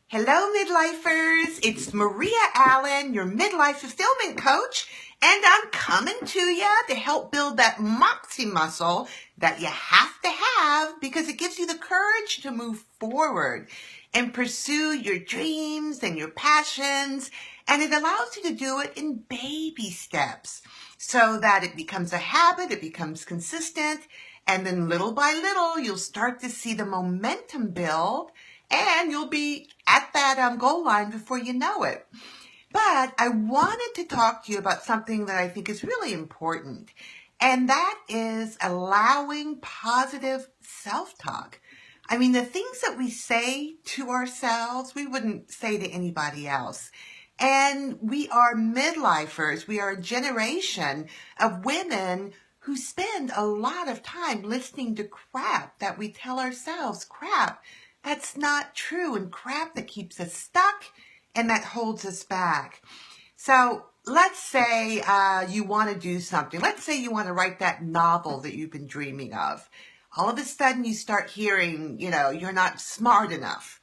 Hello, midlifers. It's Maria Allen, your midlife fulfillment coach, and I'm coming to you to help build that moxie muscle that you have to have because it gives you the courage to move forward and pursue your dreams and your passions, and it allows you to do it in baby steps so that it becomes a habit, it becomes consistent, and then little by little, you'll start to see the momentum build and you'll be at that goal line before you know it. But I wanted to talk to you about something that I think is really important, and that is allowing positive self-talk. I mean, the things that we say to ourselves, we wouldn't say to anybody else. And we are midlifers. We are a generation of women who spend a lot of time listening to crap that we tell ourselves, crap that's not true, and crap that keeps us stuck and that holds us back. So let's say you want to do something. Let's say you want to write that novel that you've been dreaming of. All of a sudden you start hearing, you're not smart enough.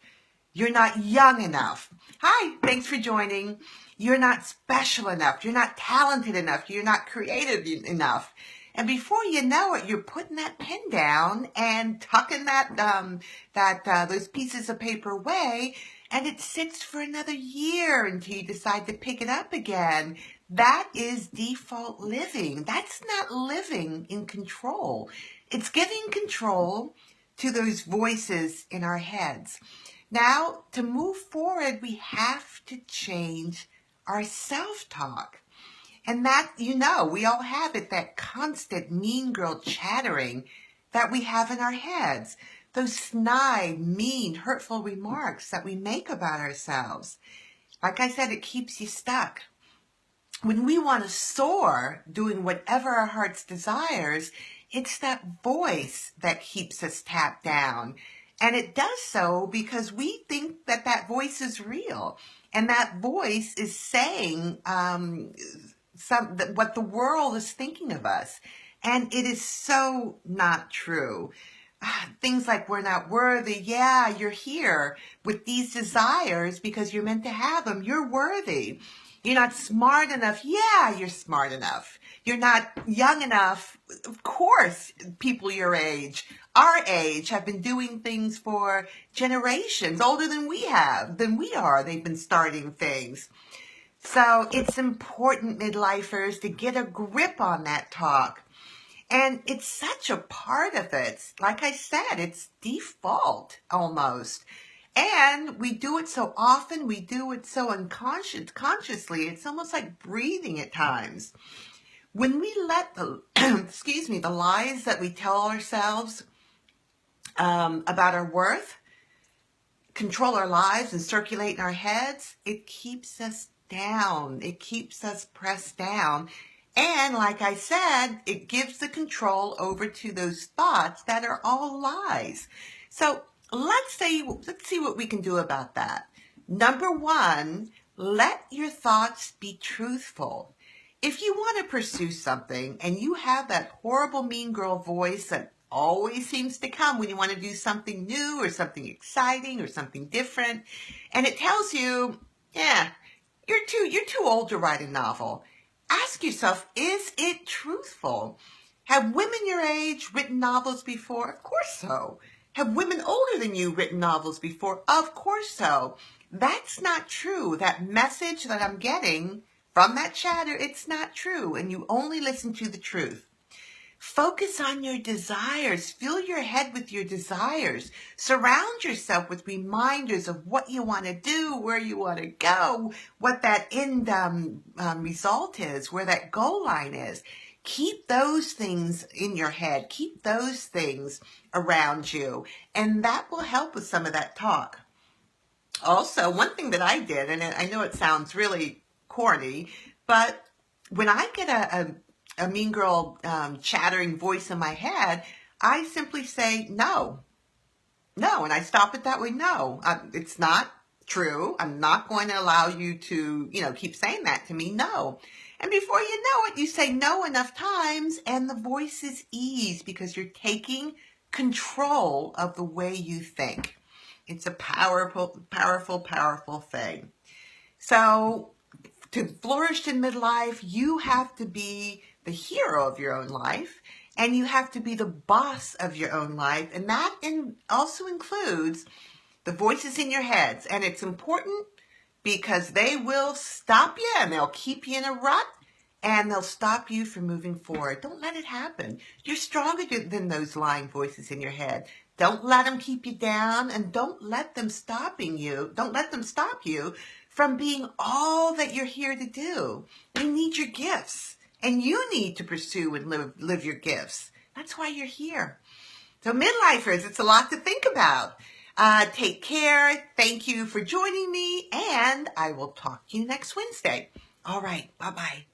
You're not young enough. Hi, thanks for joining. You're not special enough. You're not talented enough. You're not creative enough. And before you know it, you're putting that pen down and tucking those pieces of paper away, and it sits for another year until you decide to pick it up again. That is default living. That's not living in control. It's giving control to those voices in our heads. Now, to move forward, we have to change our self-talk. And that, we all have it, that constant mean girl chattering that we have in our heads. Those snide, mean, hurtful remarks that we make about ourselves. Like I said, it keeps you stuck. When we want to soar, doing whatever our heart's desires, it's that voice that keeps us tapped down. And it does so because we think that that voice is real. And that voice is saying what the world is thinking of us. And it is so not true. Things like we're not worthy. Yeah, you're here with these desires because you're meant to have them. You're worthy. You're not smart enough. Yeah, you're smart enough. You're not young enough. Of course, people your age, our age, have been doing things for generations, older than we are. They've been starting things. So it's important, midlifers, to get a grip on that talk. And it's such a part of it. Like I said, it's default almost. And we do it so often, we do it so consciously, it's almost like breathing at times. When we let the, the lies that we tell ourselves about our worth control our lives and circulate in our heads, it keeps us down. It keeps us pressed down. And like I said, it gives the control over to those thoughts that are all lies. So let's see what we can do about that. Number one, let your thoughts be truthful. If you want to pursue something and you have that horrible mean girl voice that always seems to come when you want to do something new or something exciting or something different, and it tells you, you're too old to write a novel. Ask yourself, is it truthful? Have women your age written novels before? Of course so. Have women older than you written novels before? Of course so. That's not true. That message that I'm getting from that chatter, it's not true. And you only listen to the truth. Focus on your desires. Fill your head with your desires. Surround yourself with reminders of what you want to do, where you want to go, what that end result is, where that goal line is. Keep those things in your head. Keep those things around you. And that will help with some of that talk. Also, one thing that I did, and I know it sounds really corny, but when I get a mean girl chattering voice in my head, I simply say no, and I stop it that way. No, it's not true. I'm not going to allow you to, keep saying that to me. No. And before you know it, you say no enough times and the voice is eased because you're taking control of the way you think. It's a powerful, powerful, powerful thing. So to flourish in midlife, you have to be the hero of your own life, and you have to be the boss of your own life. And that also includes the voices in your heads. And it's important because they will stop you and they'll keep you in a rut and they'll stop you from moving forward. Don't let it happen. You're stronger than those lying voices in your head. Don't let them keep you down, and don't let them stop you from being all that you're here to do. You need your gifts, and you need to pursue and live your gifts. That's why you're here. So midlifers, it's a lot to think about. Take care. Thank you for joining me, and I will talk to you next Wednesday. All right. Bye-bye.